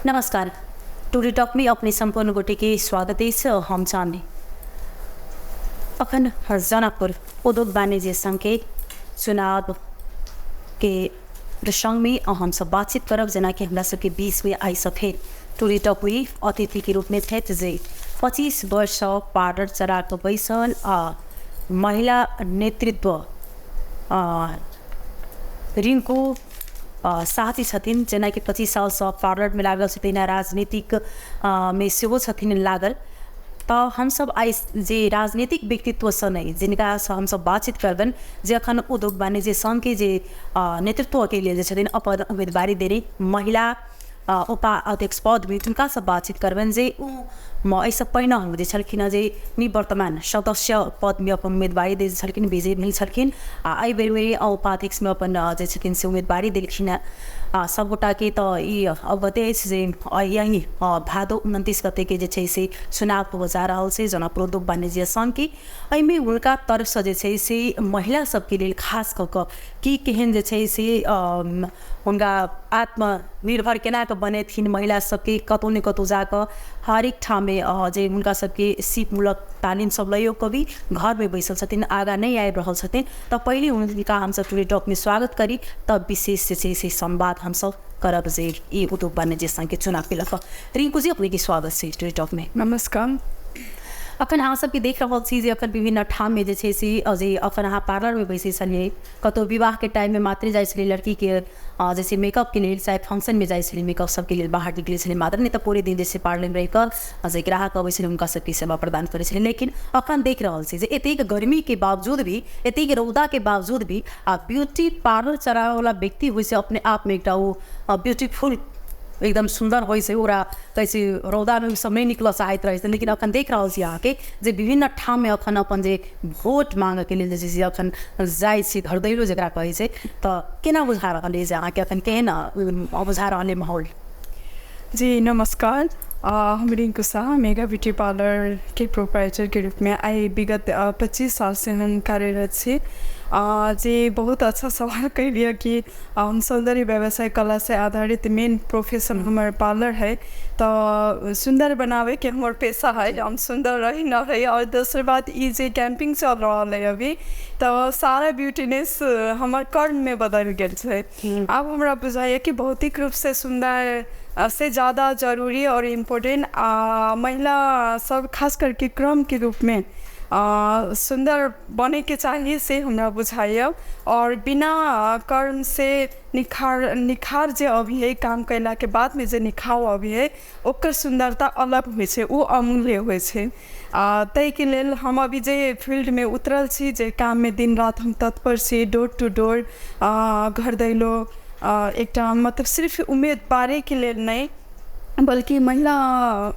नमस्कार। Today talk में अपने संपूर्ण गोटे के स्वागत है। हम चांदी अखन जनकपुर उद्योग वाणिज्य संघ के चुनाव के प्रसंग में हम सब बातचीत करब। जना कि हमरा सबके बीच में आई सके टुडे टॉक में अतिथि के रूप में थे जे 25 वर्ष पार्लर चला तो बैसल महिला नेतृत्व रिंकू साथी छथिन जना कि 25 साल से पार्लर में लागल छथिन, राजनीतिक में सेहो छथिन लागल। तो हम सब आई जे राजनीतिक व्यक्तित्व से नहीं जिनका से हम सब बातचीत करबन जे अखन उद्योग वाणिज्य संघ के जे नेतृत्व के लिए छथिन अपन उम्मीदवारी देने महिला उपाध्यक्ष पद में उनका सब बातचीत करबन जे ऐसा पहिना हम जे छलखिन जे निवर्तमान सदस्य पद में अपन उम्मीदवारी दे छलखिन, विजयी भेल छलखिन। आई बेर में उपाध्यक्ष में अपन जे छलखिन से उम्मीदवारी देलखिन सबगोटा के। तो ये अवगते जे यही भादो 29 गते के जे छै से चुनाव हो जा रहा है जनकपुर उद्योग वाणिज्य संघ की। एहिमे उनका तरफ से जे छै से महिला सबके लिए खास कऽ की केहन जे छै से उनका आत्मनिर्भर केना के बनेथिन महिला सबके कतौ न कतौ जाकर हर एक ठाम में जे उनका सबके सीपमूलक तालीम सब लइयो कभी घर में बैसल छथिन, आगा नहीं आबि रहल छथिन। तो पहले उनका हम सब टुडे टॉक में स्वागत करी तब विशेष से संवाद हम सब करब जे ई उद्योग वाणिज्य संघ के चुनाव के लक। रिंकू जी अपने के स्वागत से टुडे टॉक में। नमस्कार। अखन अहाँ सबके देख रहल छी जे अखन विभिन्न ठाम में जे छै से जे अखन अहाँ पार्लर में बैसे छलिए, कतौ विवाह के टाइम में मात्र जाइ छलिए लड़की के जैसे मेकअप के लिए चाहे फंक्शन में जाइ छलिए मेकअप सबके लिए बाहर निकले छलिए मात्र नहीं तो पूरे दिन जैसे पार्लर में रहिकर जे ग्राहक अबै छलिए उनका सबके सेवा प्रदान करे छलिए। लेकिन अखन देख रहल छी जे एतेक गर्मी के बावजूद भी एतेक रौदा के बावजूद भी ब्यूटी पार्लर चलावे वाला व्यक्ति होइ से अपने आप में एकटा ब्यूटीफुल एकदम सुंदर होइ से ओरा कैसे रौदा में सब नहीं निकल चाहत रहे। लेकिन अखन देख रहा यहाँ के जे विभिन्न ठाम में अखन अपन जे वोट मांगे के लिए जैसे अखन जाइ छी घरदैलो जरा कहे छै तो केना बुझा रहल है अहाँ के अखन केहन बुझा रहल है माहौल? जी नमस्कार। हम Rinku Shah mega beauty parlour के प्रोप्राइटर के रूप में आई विगत 25 साल से हम कार्यरत छी। जी बहुत अच्छा सवाल कर लिया कि हम सौंदर्य व्यवसाय कला से आधारित मेन प्रोफेशन हमारे पार्लर है। तो सुंदर बनावे के हमारे पेशा है, हम सुंदर रही न रही। और दूसरी बात ये जे कैंपिंग चल रहा है अभी तो सारा ब्यूटीनेस हमारे कर्म में बदल गए। अब हमारा बुझाइए कि भौतिक रूप से सुंदर से ज़्यादा जरूरी और इम्पोर्टेंट महिला सब खास करके क्रम के रूप में सुंदर बने के चाहिए से हमरा बुझाइए। और बिना कर्म से निखार जे अभी है काम कैला के बाद में जे निखाव अभी है ओकर सुंदरता अलग होइ छै, वो अमूल्य होइ छै। तै के लेल हम अभी जे फील्ड में उतरल छी जे काम में दिन रात हम तत्पर छी, डोर टू डोर घर दैलो एकटा मतलब सिर्फ उम्मीदवारी के लिए नहीं बल्कि महिला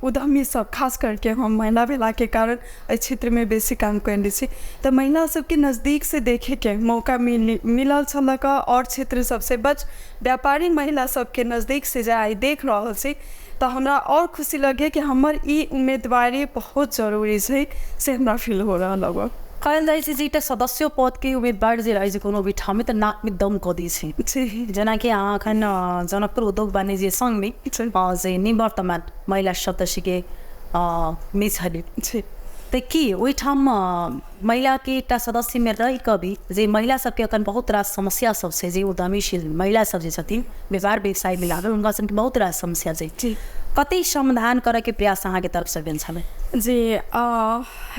उद्यमी सब खास करके हम महिला भेला के कारण इस क्षेत्र में बेसी काम करने छी। तो महिला सबके नज़दीक से देखे के मौका मिलल छलक और क्षेत्र सबसे बच व्यापारी महिला सबके नज़दीक से जाए देख रहा छी तो हमरा और खुशी लगे कि हमर ई उम्मीदवारी बहुत जरूरी है से हमरा फील हो रहा लगभग। कहल जाइ छै जे एकटा सदस्य पद के उम्मीदवार जे रहै छै कोनो भी ठाम में तो नाक में दम कऽ दै छै। जेना कि अहाँ अखन जनकपुर उद्योग वाणिज्य संघ में जे निवर्तमान महिला सदस्य के में छलिए तो कि ओहि ठाम महिला के एकटा सदस्य में रह कभी जे महिला सबके अखन बहुत रास समस्या सब छै जे उद्यमीशील महिला सब जे छथिन व्यापार व्यवसाय में लागल उनका सबके बहुत रास समस्या छै, कते समाधान करे के प्रयास अहाँ के तरफ से भेल छलै? जी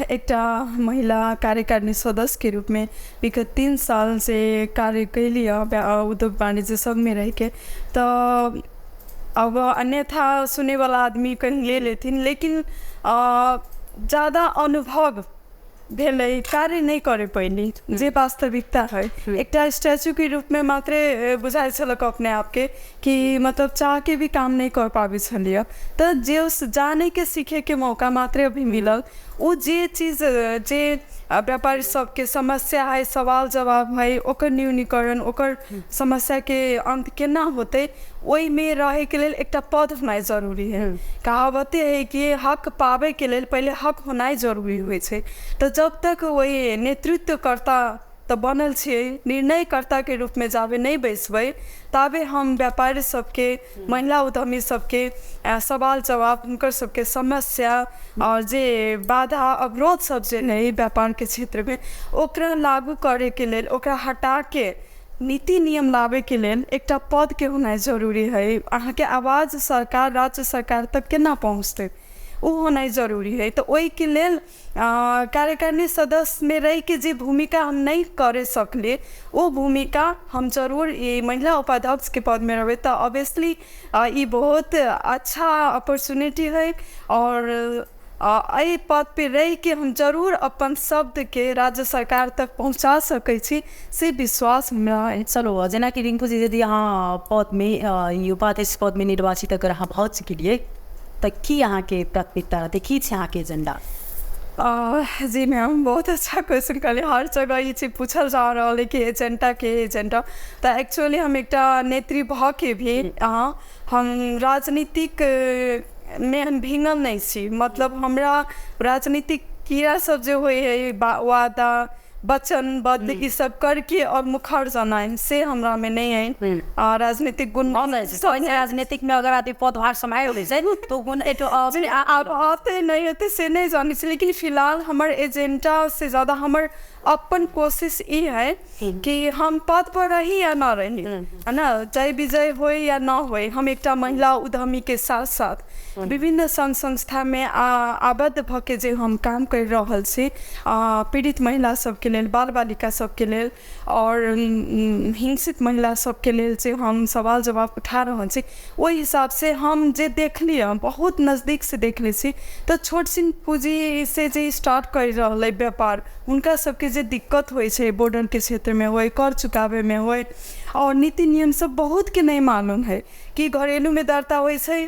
एकटा महिला कार्यकारिणी सदस्य के रूप में विगत 3 साल से कार्य कैली उद्योग वाणिज्य संघ में रह के। तो अब अन्यथा सुने वाला आदमी कहीं ले लेथिन लेकिन ज़्यादा अनुभव भेले कार्य नहीं करे पैली जे वास्तविकता है एकटा स्टैचू के रूप में मात्र बुझाई छलक अपने आप के कि मतलब चाह के भी काम नहीं कर पाबी छलिए। तो जे उस जाने के सीखे के मौका मात्र अभी मिलल वो जे चीज़ जे व्यापारी सबके समस्या है सवाल जवाब है ओकर न्यूनीकरण ओकर समस्या के अंत केना होते वही में रहे के लिए एक पद होना जरूरी है। कहावते है कि हक पावे के लिए पहले हक होना जरूरी हुए छे। तो जब तक वही नेतृत्वकर्ता तऽ बनल छियै निर्णयकर्ता के रूप में जाबे नहीं बैसबै ताबे हम व्यापारी सबके महिला उद्यमी सबके सवाल जवाब हुनकर सबके समस्या और जे बाधा अवरोध सब जे है व्यापार के क्षेत्र में ओकरा लागू करे के लेल ओकरा हटा के नीति नियम लावे के लेल एकटा पद के होना जरूरी है। अहाँ के आवाज सरकार राज्य सरकार तक केना पहुँचते वो होना जरूरी है। तो वही के लेल कार्यकारिणी सदस्य में रह के जे भूमिका हम नहीं करे सकले वो भूमिका हम जरूर ये महिला उपाध्यक्ष के पद में रहे तो ऑब्वियसली ये बहुत अच्छा अपॉर्चुनिटी है और एहि पद पे रह के हम जरूर अपन शब्द के राज्य सरकार तक पहुँचा सकै छी से विश्वास हमरा है। चलो जेना कि रिंकू जी यदि अहाँ पद में उपाध्यक्ष पद में निर्वाचित अगर अहाँ भऽ चुकलियै तो की अहाँ के प्राथमिकता रहते की अहाँ के एजेंडा? जी मैम बहुत अच्छा क्वेश्चन कहले। हर जगह ये चीज पूछल जा रहा है कि एजेंडा तो एक्चुअली हम एक नेत्री भ के भी हम राजनीतिक में हम भींगल नहीं छी। मतलब हमरा राजनीतिक कीड़ा सब जो हुए है वादा वचनबद्ध ये सब करके और मुखर जनाएं से हमरा में नहीं है। राजनीतिक गुण राजनीतिक में अगर आदमी पदभार संभाल तो गुण आते नहीं होते से नहीं जानी चाहिए। लेकिन फिलहाल हमारे एजेंडा से ज़्यादा हमारे अपन कोशिश ये है कि हम पद पर रही या ना रही है ना जय विजय हो या ना हो हम एक महिला उद्यमी के साथ साथ विभिन्न संघ संस्था में आबद्ध भके जे हम काम कर रहा छी पीड़ित महिला सबके लेल बाल बालिका सबके लेल और हिंसित महिला सबके लेल जे हम सवाल जवाब उठा रहा छी ओहि हिसाब से हम जे देख लिया बहुत नज़दीक से देख ली छी तो छोट सिन पूंजी से जे स्टार्ट कर रहा व्यापार उनका सबके जे दिक्कत होय छै बॉर्डर के क्षेत्र में होय कर चुकावे में होय और नीति नियम सब बहुत के नहीं मालूम है कि घरेलू में दरता होय छै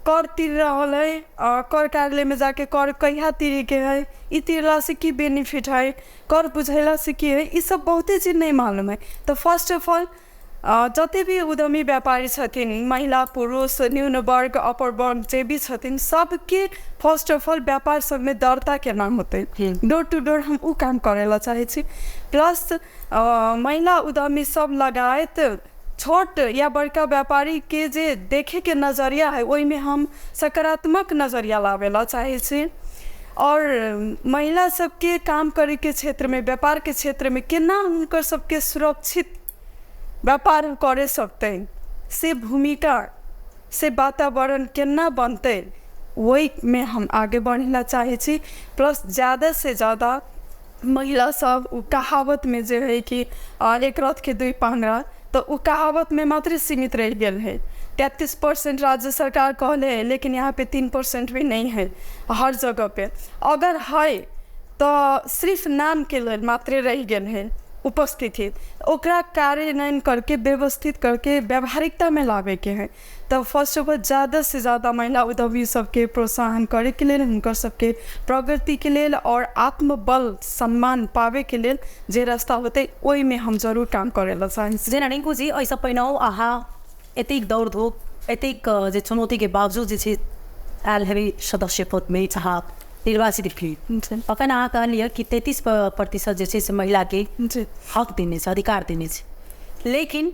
कर तीर रहा है कर कार्यालय में जाके कर कहिया तीरे के है ई तीरला से की बेनिफिट है कर बुझेला से की है ये सब बहुते चीज नहीं मालूम है। तो फर्स्ट ऑफ ऑल जते भी उद्यमी व्यापारी छथिन महिला पुरुष न्यून वर्ग अपर वर्ग जे भी छथिन सबके फर्स्ट ऑफ ऑल व्यापार सब में दरता केना होते डोर टू डोर हम उ काम करेला चाहे छी। प्लस महिला उद्यमी सब लगायत छोट या बड़का व्यापारी के जे देखे के नज़रिया है वही में हम सकारात्मक नज़रिया लावेला चाहे छी और महिला सबके काम करे के क्षेत्र में व्यापार के क्षेत्र में केना उनकर सबके सुरक्षित व्यापार करे सकते से भूमिका से वातावरण केना बनते वही में हम आगे बढ़ेला चाहे छी। प्लस ज़्यादा से ज़्यादा महिला सब कहावत में जो है कि एक रथ के दुई पांगरा तो वो कहावत में मात्र सीमित रह गया है। 33% राज्य सरकार कहले है लेकिन यहाँ पे 3% भी नहीं है हर जगह पे। अगर है तो सिर्फ नाम के लिए मात्र रह गया है उपस्थिति ओकरा कार्यान्वयन करके व्यवस्थित करके व्यावहारिकता में लावे के है। तो फर्स्ट ऑफ ऑल ज़्यादा से ज़्यादा महिला उद्यमी सबके प्रोत्साहन करे के लिए उनकर सबके प्रगति के लिए और आत्मबल सम्मान पावे के लिए जे रास्ता होते वही में हम जरूर काम करेला चाहे। जेना रिंकू जी ऐसा पहिनौ अहाँ एतेक दौड़ धूप एतेक जे चुनौती के बावजूद जे छै आयल हेबै सदस्य पद में चाहे निर्वाचित फिर अखन अहाँ कहलिए कि 33% जे छै से महिला के हक देने छै अधिकार देने छै लेकिन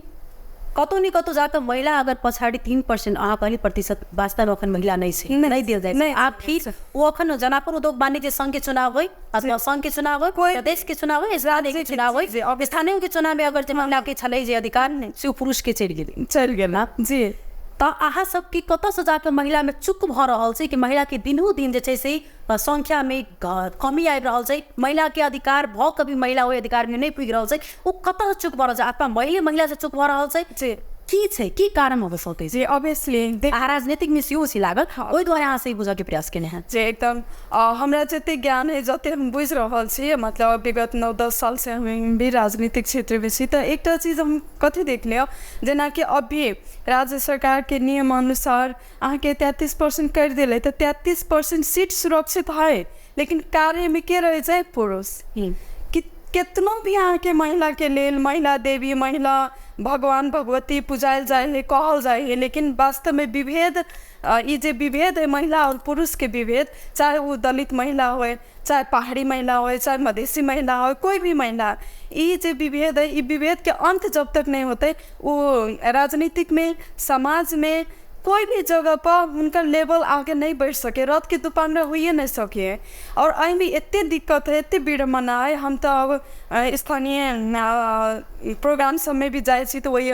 कतौ न कतौ जाकर महिला अगर पछाड़ी 3% अहाँ कहली प्रतिशत वास्तव में अखन महिला नहीं छै नहीं दिया जाए नहीं आप फिर वो अखन जनापुर उद्योग वाणिज्य संघ के चुनाव है अथवा संघ के चुनाव है प्रदेश के चुनाव है राज्य के चुनाव है अब स्थानीय के चुनाव में अगर महिला के छलै जे अधिकार से पुरुष के चल गेल जी तो अहाँ सबके कतऽ से जाकर महिला में चुप भ रहल छै कि महिला के दिनों दिन जे छै से संख्या में कमी आबि रहल छै महिला के अधिकार भ कभी महिला ओहि अधिकार में नहीं पुगि रहल छै ओ कतऽ चुप भ रहल छै अथवा महिला से चुप भ रहल छै की छै की कारण हो सकते जी ऑब्वियसली राजनीतिक में सेहो सी लागल ओहि दुआरे अहाँ से बुझे के प्रयास केने हैं जे एकदम हमरा जते ज्ञान है जते हम बुझ रहल छी मतलब विगत 9-10 साल से हम भी राजनीतिक क्षेत्र में छी तो एक चीज हम कथी देख लियो जेना कि अभी राज्य सरकार के नियम अनुसार अहाँ के 33% कर दिले तो 33% सीट सुरक्षित है लेकिन कार्य में के रह जाए पुरुष कितनो भी अहाँ के महिला के लेल महिला देवी महिला भगवान भगवती पूजायल जाए कहल जाए लेकिन वास्तव में विभेद ये जे विभेद है महिला और पुरुष के विभेद, चाहे वो दलित महिला हो, चाहे पहाड़ी महिला हो, चाहे मधेसी महिला हो, कोई भी महिला, ये जो विभेद है, ये विभेद के अंत जब तक नहीं होते वो राजनीतिक में, समाज में, कोई भी जगह पर उनका लेवल आगे नहीं बढ़ सके, रथ के दुकान में हुई नहीं सके। और अभी इतने दिक्कत है, इतने विडम्बना है। हम तो अब स्थानीय प्रोग्राम सब में भी जाए तो वही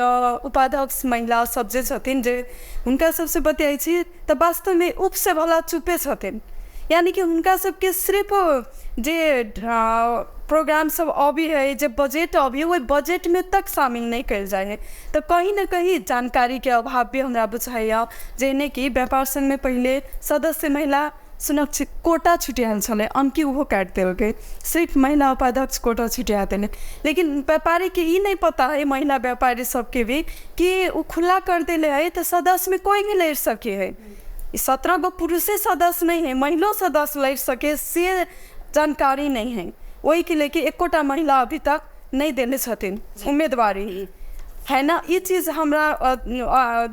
उपाध्यक्ष महिला सब जे छथिन जे उनका सबसे बतियाई छी तो वास्तव में उप से भला चुपे छथिन, यानी कि उनका सबके सिर्फ जे प्रोग्राम सब अभी है, जो बजट अभी है, वो बजट में तक शामिल नहीं कर जाए है। तो कहीं ना कहीं जानकारी के अभाव भी हमरा बुझाइए, जेने कि व्यापार संघ में पहले सदस्य महिला सुरक्षित कोटा छुटियाल छे, अनकी वो काट देल गए, सिर्फ महिला उपाध्यक्ष कोटा छुटिया देने। लेकिन व्यापारी के ये नहीं पता है, महिला व्यापारी सबके भी, कि वो खुला कर दिले है तो सदस्य में कोई भी ले सके है। 17 गो पुरुषे सदस्य नहीं है, महिला सदस्य ले सके से जानकारी नहीं है। वही के लेके एकोटा महिला अभी तक नहीं देने छथिन उम्मीदवारी है ना। ये चीज़ हमरा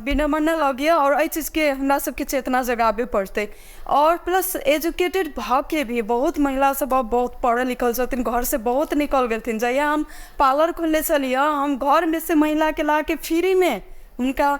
विनम्र लगे और ये चीज़ के हमरा सबके चेतना जगाबे पड़ते। और प्लस एजुकेटेड भाव के भी बहुत महिला सब बहुत पढ़ल लिखल छथिन, घर से बहुत निकल गए। जहिया हम पार्लर खोलने चलिए, हम घर में से महिला के ला के फ्री में उनका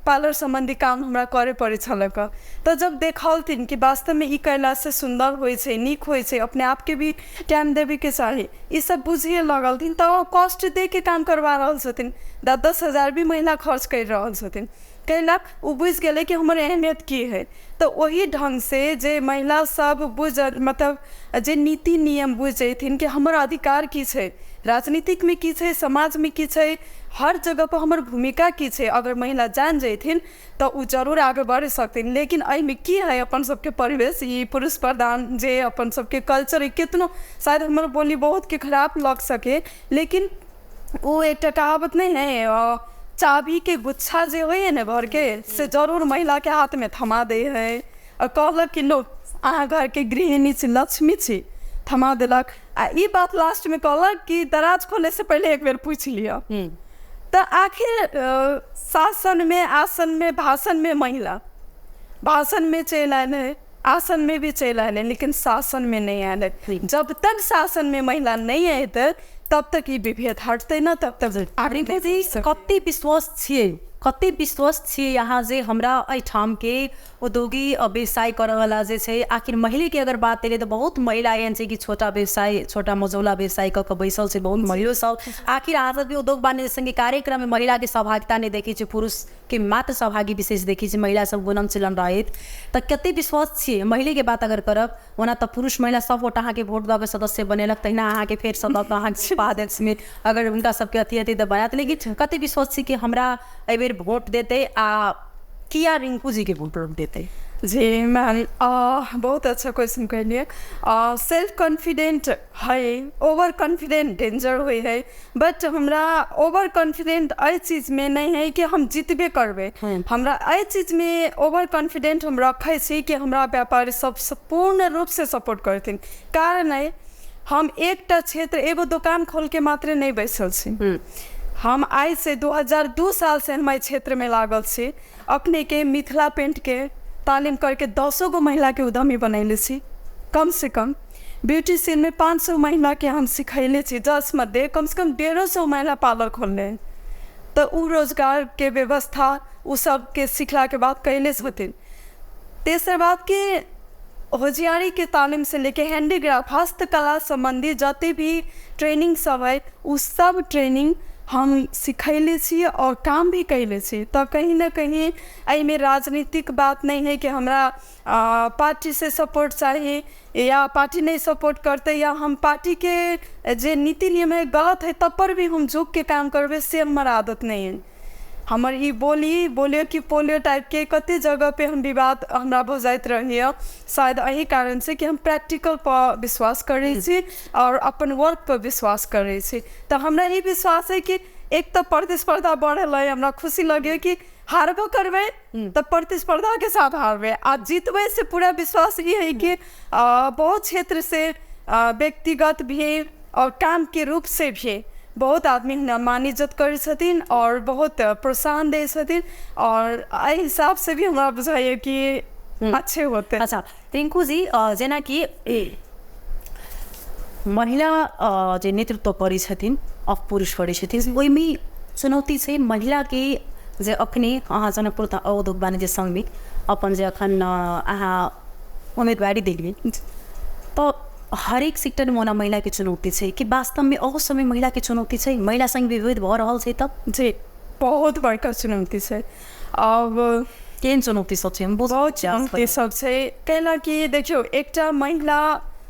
पार्लर संबंधी काम हमरा करे पड़े छलक। तो जब देखलथिन कि वास्तव में ई कैला से सुंदर होय छै, नीक होय छै, अपने आप के भी टाइम देवे के चाही, ये सब बुझिए लगलथिन। तो कॉस्ट दे के काम करवा रहल छथिन, 10-10 हज़ार भी महिला खर्च कर रहल छथिन। कैलक वो बुझ गए कि हमर अहमियत की है। तो वही ढंग से जे महिला सब बुझ मतलब जे नीति नियम बुझ जैथिन कि हमर अधिकार की है, राजनीतिक में की है, समाज में की है, हर जगह पर हमार भूमिका की है, अगर महिला जान जैथिन तो वो जरूर आगे बढ़ सकथिन। लेकिन अमे की है अपन सबके परिवेश, ये पुरुष प्रधान जे अपन सबके कल्चर कितनो शायद हमारे बोली बहुत के खराब लग सके, लेकिन वो एक कहावत नहीं है, चाबी के गुच्छा जो है ना भर के से जरूर महिला के हाथ में थमा दे है। और कहलक कि लो अहाँ घर के गृहिणी छी, लक्ष्मी छी, थमा दिलक। आ ई बात लास्ट में कहलक कि दराज खोले से पहले एक बेर पूछ लिया। तो आखिर शासन में, आसन में, भाषण में महिला, भाषण में चल आए, आसन में भी चल आए, लेकिन शासन में नहीं आए। जब तक शासन में महिला नहीं आए तब तक ये विभेद हटते न, तब तक कति विश्वास छिए, कति विश्वास छिए यहाँ जे हमरा एठाम के उद्योगी व्यवसाय करे वाला जे छै। आखिर महिले के अगर बात करें तो बहुत महिला एहन छै कि छोटा व्यवसाय, छोटा मझौला व्यवसाय क के बैसल छै, बहुत महिला सब। आखिर आज भी उद्योग वाणिज्य संघ कार्यक्रम में महिला के सहभागिता नहीं देखी छै, पुरुष के मात्र सहभागी विशेष देखी छै, महिला सब गुणन चलन रहित। तो कते विश्वास छिए महिले के बात अगर करब, ओना तो पुरुष महिला सब वोट अहाँ के वोट दबे सदस्य बनेलक, तहिना अहाँ के फेर सदस्य अहाँ उपाध्यक्ष में अगर उनका सबके अथी हती तो बनात। लेकिन कते विश्वास छी कि हमरा एहि बेर वोट देते आ किया रिंकू जी के वोट देते। जी मैम, बहुत अच्छा क्वेश्चन कहलिए। सेल्फ कॉन्फिडेंट है, ओवर कॉन्फिडेंट डेंजर हुई है, बट हमरा ओवर कॉन्फिडेंट अ चीज़ में नहीं है कि हम जीतबे करबे। हमरा अ चीज़ में ओवर कॉन्फिडेंट हम रखे छी कि हमरा व्यापारी सब पूर्ण रूप से सपोर्ट करथिन। कारण है हम एक क्षेत्र एगो दुकान खोल के मात्र नहीं बैसल छी, हम आज से 2002 साल से हमारे क्षेत्र में लागल छी। अपने के मिथिला पेंट के तालीम करके 10 गो महिला के उद्यमी बनैले छी, कम से कम ब्यूटिशियन में 500 महिला के हम सिखैले छी, मध्य कम से कम 150 महिला पार्लर खोलने। तो उ रोजगार के व्यवस्था उ सब के सिखला के बाद कैले छथिन। तेसर बात के होशियारी के तालीम से लेके हैंडीक्राफ्ट, हस्तकला संबंधी जते भी ट्रेनिंग सब है, उस सब ट्रेनिंग हम सिखैले छी और काम भी कैले छी। तो कहीं ना कहीं एहिमे राजनीतिक बात नहीं है कि हमरा पार्टी से सपोर्ट चाहिए या पार्टी नहीं सपोर्ट करते, या हम पार्टी के जे नीति नियम है गलत है तब पर भी हम झुक के काम करबे, से हमारा आदत नहीं है। हमार ही बोलियो कि पोलियो टाइप के कते जगह पे हम विवाद हमरा बुझाइत रहिए, शायद यही कारण से कि हम प्रैक्टिकल पर विश्वास करे छी और अपन वर्क पर विश्वास करे छी। तो हमरा ही विश्वास है कि एक तो प्रतिस्पर्धा बढ़ल है, हमरा खुशी लगे कि हारबो करबे तो प्रतिस्पर्धा के साथ हारबे, आ जीतबे से पूरा विश्वास ये है कि बहुत क्षेत्र से व्यक्तिगत भी और काम के रूप से भी बहुत आदमी मान इज्जत करै छथिन और बहुत प्रोत्साहन दै छथिन और एहि हिसाब से भी हमरा बुझाइए कि अच्छे होते। अच्छा रिंकू जी जेना कि महिला जे नेतृत्व करै छथिन अब पुरुष करै छथिन ओहिमे चुनौती छै महिला के जे अखने अहाँ जनकपुर उद्योग वाणिज्य संघ अपन जे अखन अहाँ उम्मीदवारी देलिए तो हरेक सेक्टर में महिला के चुनौती है कि वास्तव में अहू समय महिला के चुनौती है महिला संग विभेद भ रहल छै तब जी बहुत बड़का चुनौती है। अब केहन चुनौती सब छै बहुत चुनौती सब छै कैला कि देखियो एकटा महिला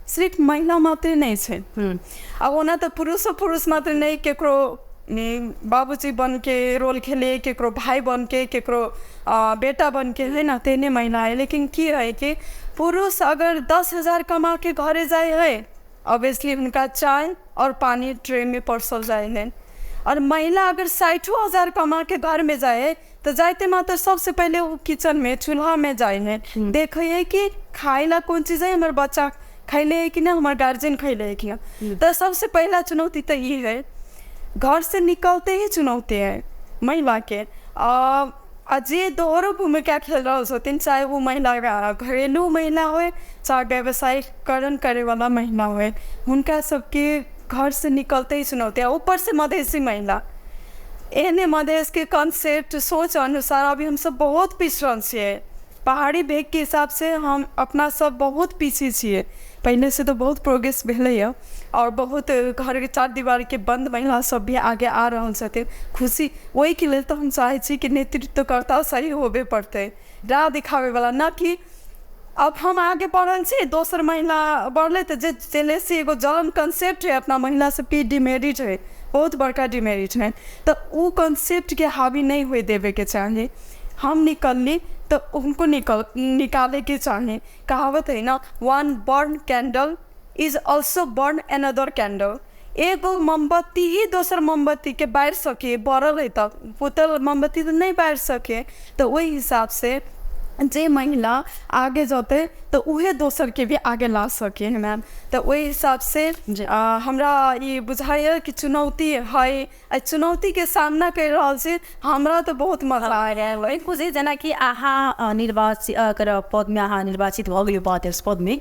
सिर्फ महिला मात्र नहीं है। अब ओना तो पुरुष मात्र नहीं केकरो बाबूजी बन के रोल खेले केकरो भाई बन के केकरो बेटा बन के है ना तेने महिला है। लेकिन की है कि पुरुष अगर 10,000 कमा के घरे जाए है ऑब्वियसली उनका चाय और पानी ट्रे में परसल जाए है और महिला अगर 60,000 कमा के घर में जाए तो जाते मात्र सबसे पहले वो किचन में चूल्हा में जाए है देखे कि खाएला कौन चीज़ है हमारे बच्चा खैले है कि ना हमारे गार्जियन खैले है कि ना। तो सबसे पहला चुनौती तो ये है घर से निकलते ही चुनौती है महिला के जे दोहरो भूमिका खेल रहा होते चाहे वो महिला घरेलू महिला हो चाहे व्यवसायीकरण करे वाला महिला हो उनका सबके घर से निकलते ही चुनौती है। ऊपर से मधेसी महिला एहने मधेश के कंसेप्ट सोच अनुसार अभी हम सब बहुत पिछड़ल छे पहाड़ी भेग के हिसाब से हम अपना सब बहुत पीछे छे। पहले से तो बहुत प्रोग्रेस भेलै और बहुत घर के 4 दीवार के बंद महिला सब भी आगे आ रहल छथिन खुशी वही के लिए तो हम चाहे छी कि नेतृत्वकर्ता सही होबे पड़ते राह दिखावे वाला ना कि अब हम आगे बढ़ल छी दोसर महिला बढ़ले तो जे से एगो जलन कंसेप्ट है अपना महिला सबके डिमेरिट है बहुत बड़का डिमेरिट है तो वो कंसेप्ट के हावी नहीं हुए देवे के चाहिए। हम निकलनी तो उनको निकाले के चाहिए। कहावत है ना one burn candle is also burn another candle एगो मोमबत्ती ही दोसर मोमबत्ती के बार सके बढ़ल है तक पुतल मोमबत्ती तो नहीं बार सके। तो वही हिसाब से जे महिला आगे जाते तो उहे दोसर के भी आगे ला सके है मैम। तो वही हिसाब से हमरा ये बुझाइए कि चुनौती है चुनौती के सामना कर रहा से हमरा तो बहुत मजा आ रहा है कुछ जना कि अहाँ निर्वाचित पद में अहाँ निर्वाचित भ गए अध्यक्ष पद में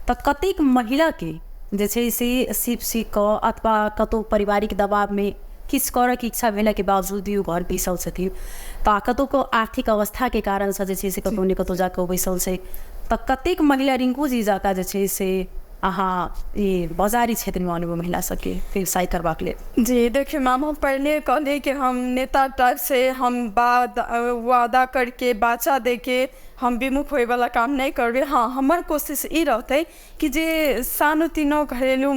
तो कतेक महिला के जे छै से सिप अथवा कतौ पारिवारिक दबाव में किछु करऽ के इच्छा भेला के बावजूद भी घर बैसल छथिन तो कतौ को आर्थिक अवस्था के कारण से जे छै से कतौ ने कतौ जाके बैसल छै तो कतेक महिला रिंकू जी जाका जे छै से अहाँ ये बाजारी क्षेत्र में अनुभव महिला सबके व्यवसाय करबाक लेल। जी देखिए मैम हम पहले कहले कि हम नेता टाइप से हम वादा करके बाचा दे के हम विमुख होए वाला काम नहीं करबे। हाँ हमार कोशिश ये रहते कि जे सानो तीनो घरेलू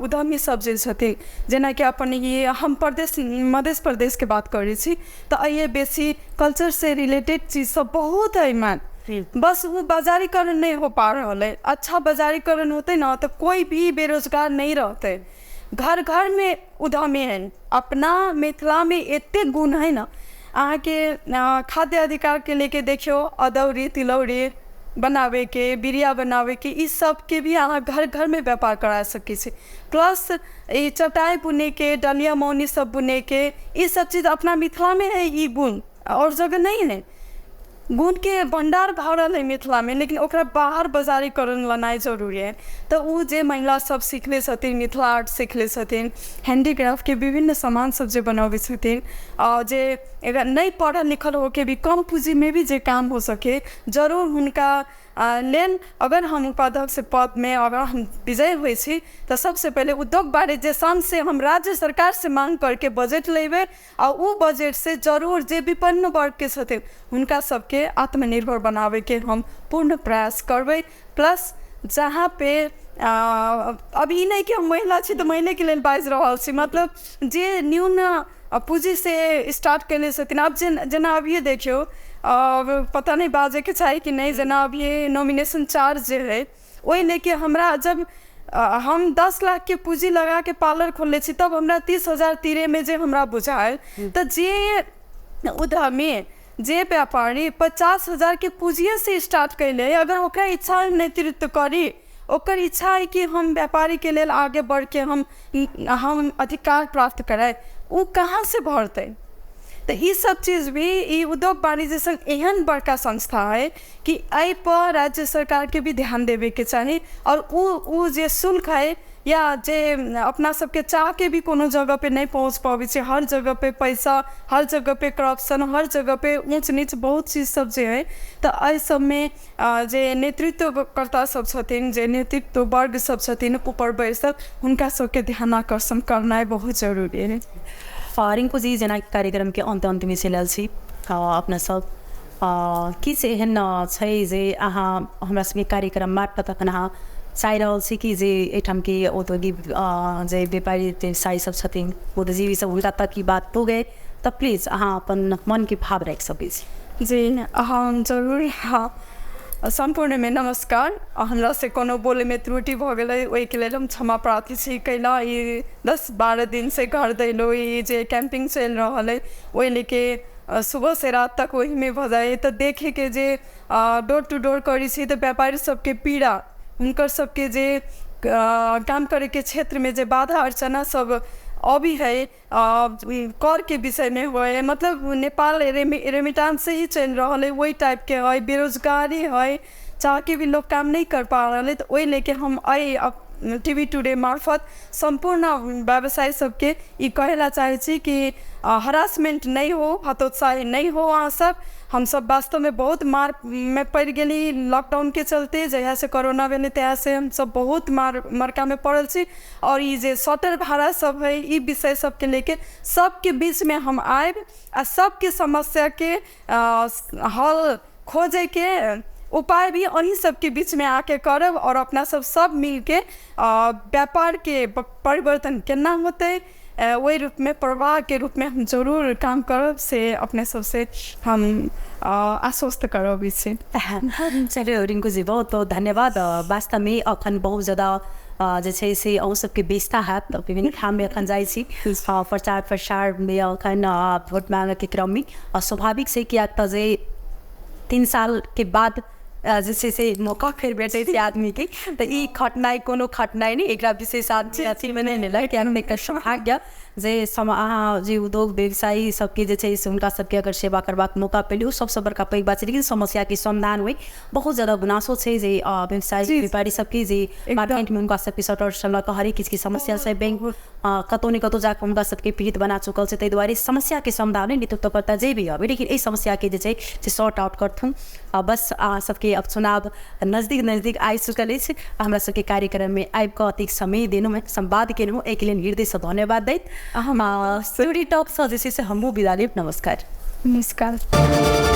उद्यमी सब जे छथिन जेना कि अपन ये हम मध्य प्रदेश के बात करे छी तो ये बेसी कल्चर से रिलेटेड चीज सब बहुत है मैम बस वो बाजारीकरण नहीं हो पा रहा है। अच्छा बाजारीकरण होते ना तो कोई भी बेरोजगार नहीं रहते घर घर में उद्यमी है अपना मिथिला में एते गुण है ना अहाँ के खाद्य अधिकार के लेके देखियो अदौरी तिलौरी बनावे के बिरिया बनावे के इस सब के भी अहाँ घर घर में व्यापार करा सके छी। प्लस ये चटाई बुने के डलिया मौनी सब बुने के ये सब चीज़ अपना मिथिला में है ये गुण और जगह नहीं है। गुण के भंडार भरल है मिथिला में लेकिन ओकरा बाहर बाजारीकरण लाना जरूरी है। तो वो जे महिला सब सीखले छथिन मिथिला आर्ट सीखले छथिन हैंडीक्राफ्ट के विभिन्न सामान सब जे बनावे छथिन और जे अगर नहीं पढ़ल लिखल होके भी कम पूंजी में भी जे काम हो सके जरूर उनका लेन अगर हम उपाध्यक्ष पद में अगर हम विजय हुए छी तो सबसे पहले उद्योग बारे जे शान से हम राज्य सरकार से मांग करके बजट लेबे और वो बजट से जरूर जे विपन्न वर्ग के छथिन उनका सबके आत्मनिर्भर बनावे के हम पूर्ण प्रयास करबे। प्लस जहाँ पे अभी नहीं कि हम महिला छी तो महिला के लिए बाज रहा छी मतलब जे न्यून पूंजी से स्टार्ट कैले छथिन अब जना अभी देखियो पता नहीं बाजे के चाहिए कि नहीं जना अभी नॉमिनेशन चार्ज जे है वही लेके हमरा जब हम 10 लाख के पूंजी लगा के पार्लर खोलले छी तब हमरा 30,000 तीरे में जे हमरा बुझायल तो जे उद्यमी जे व्यापारी 50,000 के पूंजी से स्टार्ट कैले अगर ओकरा इच्छा नेतृत्व करी ओकर इच्छा है कि हम व्यापारी के लेल आगे बढ़ के हम अधिकार प्राप्त कराए, वो कहाँ से भरते? तो ये सब चीज़ भी ये उद्योग वाणिज्य संघ एहन बड़का संस्था है कि एहि पर राज्य सरकार के भी ध्यान देवे के चाहिए। और वो जे शुल्क है या जे अपना सबके चाह के भी कोनो जगह पे नहीं पहुँच पावे छे, हर जगह पे पैसा, हर जगह पे करप्शन, हर जगह पे ऊंच नीच बहुत चीज़ सब जे है। तो एहि सब में जे नेतृत्वकर्ता सब छथिन, जे नेतृत्व वर्ग सब छथिन, ऊपर बैसक, हुनका सबके ध्यान आकर्षण करना बहुत जरूरी है। रिंकू जी, जेना कार्यक्रम के अंत में चलल छी, अपना सब किछु एहन छै जे अहाँ हमरा सबके कार्यक्रम मार्फत अखन अहाँ चाहि रहल छी कि जे एहिठाम के औद्योगिक जे व्यापारी व्यवसायी सब छथिन, बुद्धिजीवी सब, हुनका तक की बात हो गए, तो प्लीज अहाँ अपन मन के भाव राखि सकै छी। जी हम जरूर। हाँ, संपूर्ण में नमस्कार। हमरा से कोनो बोले में त्रुटि भ गेलै, ओहि के लेल हम क्षमा प्रार्थी छी। कैला ये 10-12 दिन से घर दैलो ये जे कैंपिंग चल रहा है, वही लेके सुबह से रात तक वही में भ जाए, तो देखे के जे डोर टू डोर करी छी, तो व्यापारी सबके पीड़ा, उनकर सबके जे काम करे के क्षेत्र में जे बाधा अर्चना सब अभी है, कर के विषय में हुए, मतलब नेपाल रेमिटांस से ही चल रहा है, वही टाइप के है, बेरोजगारी है, चाह के भी लोग काम नहीं कर पा रहे। तो वही लेके हम आई टीवी टुडे मार्फत संपूर्ण व्यवसायी सबके ये कहला चाहे छी कि हरासमेंट नहीं हो, हतोत्साही नहीं हो। वहाँ सब हम सब वास्तव में बहुत मार में पड़ गई लॉकडाउन के चलते, जहिया से कोरोना भेले तहिया से हम सब बहुत मरका में पड़ल छी। और ये जे सटर भाड़ा सब है, ये विषय सबके लेके सबके बीच में हम आएब आ सबके समस्या के हल खोजे के उपाय भी उन्हीं सबके बीच में आके करब। और अपना सब मिल के व्यापार के परिवर्तन केना होते, वही रूप में, प्रवाह के रूप में हम जरूर काम करब से अपने सबसे हम आश्वस्त करब इसे। चलिए रिंकू जी, बहुत बहुत धन्यवाद। वास्तव में अखन बहुत ज़्यादा जे छै से अहूँ सबके व्यस्तता हैत, विभिन्न ठाम में अखन जाइ छी प्रचार प्रसार में, अखन भोट मांगे के क्रम में स्वाभाविक से कि तऽ जे 3 साल के बाद जे छै से मौका फेर भेटै छै आदमी के, तो ई खटनाइ कोनो खटनाइ नहीं, एकरा विशेष अथी में नहीं लेलक, कियाकि एकटा सौभाग्य जे अहाँ जे उद्योग व्यवसायी सबके जे छै से हुनका सबके अगर सेवा करबाक मौका पेलियो, सबसे बड़का पैघ बात छै। लेकिन समस्या के समाधान हुई, बहुत ज़्यादा गुनासो छै जे व्यवसायी व्यापारी सबके जे मार्केट में हुनका सबके सटर सलक हरेक चीज की समस्या से बैंक कतौ न कतौ जाकर हुनका सबके पीड़ित बना चुकल छै। ताहि दुआरे समस्या के समाधान नेतृत्वकर्ता जे भी अबे, लेकिन एहि समस्या के जे छै से सॉर्ट आउट करथुन। बस अहाँ सबके अब चुनाव नजदीक आइ चुकल अछि, हमरा सबके कार्यक्रम में आबि कऽ अतिक समय देनु में संवाद केनु, एहि लेल हृदय से धन्यवाद दैत हम स्टोरी टॉक से जे छै से हमहूँ विदा लेब। नमस्कार। नमस्कार।